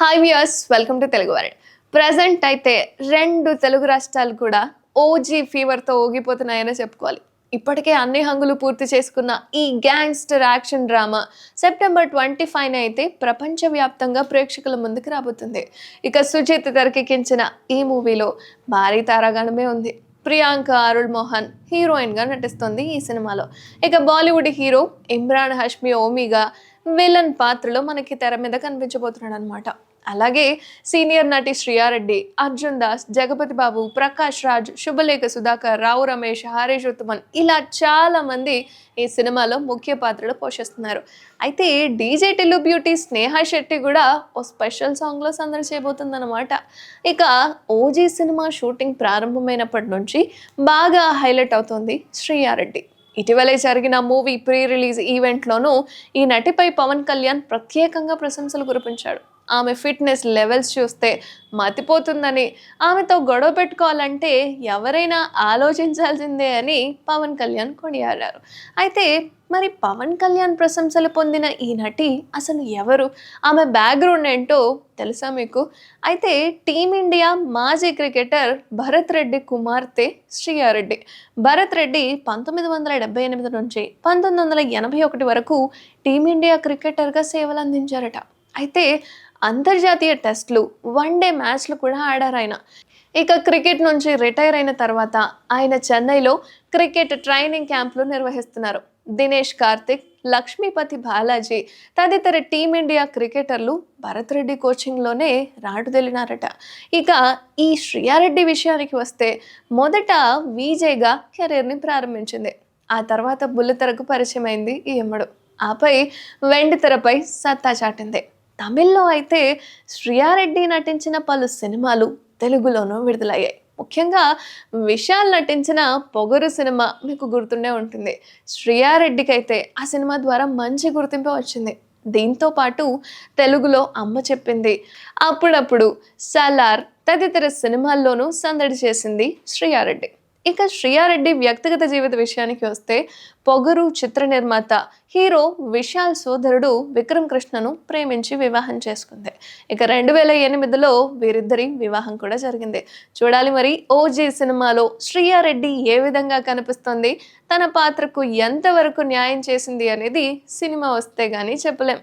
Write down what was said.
Hi viewers, welcome to Telugu world. Present అయితే రెండు తెలుగు రాష్ట్రాలు కూడా ఓజీ ఫీవర్తో ఊగిపోతున్నాయనే చెప్పుకోవాలి. ఇప్పటికే అన్ని హంగులు పూర్తి చేసుకున్న ఈ గ్యాంగ్స్టర్ యాక్షన్ డ్రామా సెప్టెంబర్ 25 అయితే ప్రపంచవ్యాప్తంగా ప్రేక్షకుల ముందుకు రాబోతుంది. ఇక సుజిత్ తెరకెక్కించిన ఈ మూవీలో భారీ తారాగణమే ఉంది. ప్రియాంక అరుళ్ మోహన్ హీరోయిన్గా నటిస్తుంది ఈ సినిమాలో. ఇక బాలీవుడ్ హీరో ఇమ్రాన్ హష్మి ఓమీగా విలన్ పాత్రలో మనకి తెర మీద కనిపించబోతున్నాడు అనమాట. అలాగే సీనియర్ నటి శ్రియారెడ్డి, అర్జున్ దాస్, జగపతి బాబు, ప్రకాష్ రాజ్, శుభలేఖ సుధాకర్, రావు రమేష్, హరీష్ ఉత్తమన్ ఇలా చాలా మంది ఈ సినిమాలో ముఖ్య పాత్రలు పోషిస్తున్నారు. అయితే డీజే టిల్లు బ్యూటీ స్నేహ శెట్టి కూడా ఓ స్పెషల్ సాంగ్లో సందడి చేయబోతుందన్నమాట. ఇక ఓజీ సినిమా షూటింగ్ ప్రారంభమైనప్పటి నుంచి బాగా హైలైట్ అవుతోంది శ్రియారెడ్డి. ఇటీవలే జరిగిన మూవీ ప్రీ రిలీజ్ ఈవెంట్లోనూ ఈ నటిపై పవన్ కళ్యాణ్ ప్రత్యేకంగా ప్రశంసలు కురిపించాడు. ఆమె ఫిట్నెస్ లెవెల్స్ చూస్తే మతిపోతుందని, ఆమెతో గొడవ పెట్టుకోవాలంటే ఎవరైనా ఆలోచించాల్సిందే అని పవన్ కళ్యాణ్ కొనియాడారు. అయితే మరి పవన్ కళ్యాణ్ ప్రశంసలు పొందిన ఈ నటి అసలు ఎవరు, ఆమె బ్యాక్గ్రౌండ్ ఏంటో తెలుసా మీకు? అయితే టీమిండియా మాజీ క్రికెటర్ భరత్ రెడ్డి కుమార్తె శ్రియారెడ్డి. భరత్ రెడ్డి 1978 నుంచి 1981 వరకు టీమిండియా క్రికెటర్గా సేవలు అందించారట. అయితే అంతర్జాతీయ టెస్టులు, వన్డే మ్యాచ్లు కూడా ఆడారు ఆయన. ఇక క్రికెట్ నుంచి రిటైర్ అయిన తర్వాత ఆయన చెన్నైలో క్రికెట్ ట్రైనింగ్ క్యాంపులు నిర్వహిస్తున్నారు. దినేష్ కార్తిక్, లక్ష్మీపతి బాలాజీ తదితర టీమిండియా క్రికెటర్లు భరత్ రెడ్డి కోచింగ్లోనే రాటుదేలినారట. ఇక ఈ శ్రియారెడ్డి విషయానికి వస్తే మొదట విజేగా కెరీర్ని ప్రారంభించింది. ఆ తర్వాత బుల్లితెరకు పరిచయం అయింది ఈ అమ్మడు. ఆపై వెండితెరపై సత్తా చాటింది. తమిళ్లో అయితే శ్రియారెడ్డి నటించిన పలు సినిమాలు తెలుగులోనూ విడుదలయ్యాయి. ముఖ్యంగా విశాల్ నటించిన పొగరు సినిమా మీకు గుర్తుండే ఉంటుంది. శ్రియారెడ్డికి అయితే ఆ సినిమా ద్వారా మంచి గుర్తింపు వచ్చింది. దీంతో పాటు తెలుగులో అమ్మ చెప్పింది, అప్పుడప్పుడు, సలార్ తదితర సినిమాల్లోనూ సందడి చేసింది శ్రియారెడ్డి. ఇక శ్రియారెడ్డి వ్యక్తిగత జీవిత విషయానికి వస్తే పొగరు చిత్ర నిర్మాత హీరో విశాల్ సోదరుడు విక్రమ్ కృష్ణను ప్రేమించి వివాహం చేసుకుంది. ఇక 2008లో వీరిద్దరి వివాహం కూడా జరిగింది. చూడాలి మరి ఓజీ సినిమాలో శ్రియారెడ్డి ఏ విధంగా కనిపిస్తుంది, తన పాత్రకు ఎంతవరకు న్యాయం చేసింది అనేది సినిమా వస్తే గానీ చెప్పలేం.